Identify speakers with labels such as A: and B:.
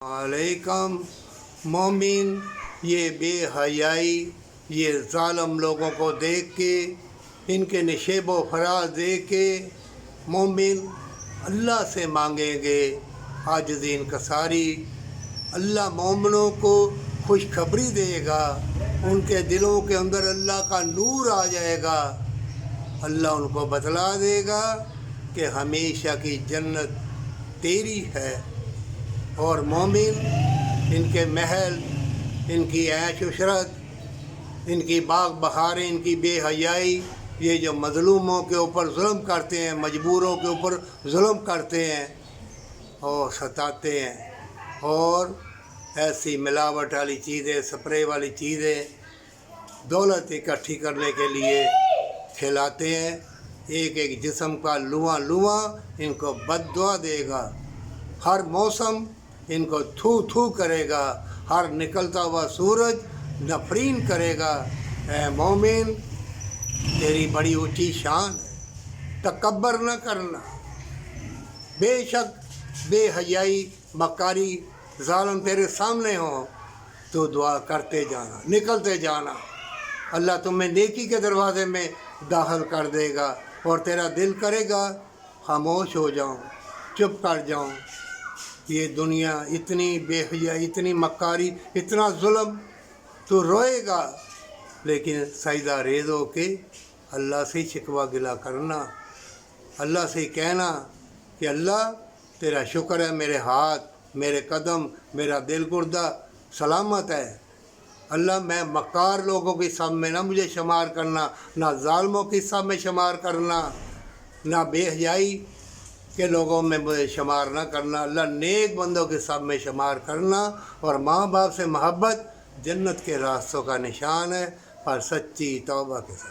A: अलैकुम मोमिन, ये बेहयाई, ये ज़ालिम लोगों को देख के, इनके नशेब व फराज देख के मोमिन अल्लाह से मांगेंगे आजिज़ी इनकसारी। अल्लाह मोमिनों को खुशखबरी देगा, उनके दिलों के अंदर अल्लाह का नूर आ जाएगा। अल्लाह उनको बतला देगा कि हमेशा की जन्नत तेरी है। और मोमिन इनके महल, इनकी ऐश उशरत, इनकी बाग बहारें, इनकी बेहयाई, ये जो मज़लूमों के ऊपर जुल्म करते हैं, मजबूरों के ऊपर जुल्म करते हैं और सताते हैं, और ऐसी मिलावट वाली चीज़ें, स्प्रे वाली चीज़ें दौलत इकट्ठी करने के लिए खिलाते हैं। एक एक जिस्म का लुआ लुआ इनको बद्दुआ देगा। हर मौसम इनको थू थू करेगा, हर निकलता हुआ सूरज नफरीन करेगा। ऐ मोमिन, तेरी बड़ी ऊंची शान है, तकब्बर न करना। बेशक बेहयाई, मकारी, ज़ालिम तेरे सामने हो तो दुआ करते जाना, निकलते जाना। अल्लाह तुम्हें नेकी के दरवाज़े में दाखिल कर देगा और तेरा दिल करेगा खामोश हो जाऊं, चुप कर जाऊं। ये दुनिया इतनी बेहया, इतनी मकारी, इतना जुल्म, तो रोएगा, लेकिन सजदा रेज़ हो के अल्लाह से शिकवा गिला करना, अल्लाह से कहना कि अल्लाह तेरा शुक्र है, मेरे हाथ, मेरे कदम, मेरा दिल गुर्दा सलामत है। अल्लाह मैं मक्कार लोगों की सब में ना मुझे शुमार करना, ना ज़ालिमों की सब में शुमार करना, ना बेहयाई के लोगों में मुझे शुमार ना करना। अल्लाह नेक बंदों के सब में शुमार करना। और माँ बाप से मोहब्बत जन्नत के रास्तों का निशान है, पर सच्ची तौबा के साथ।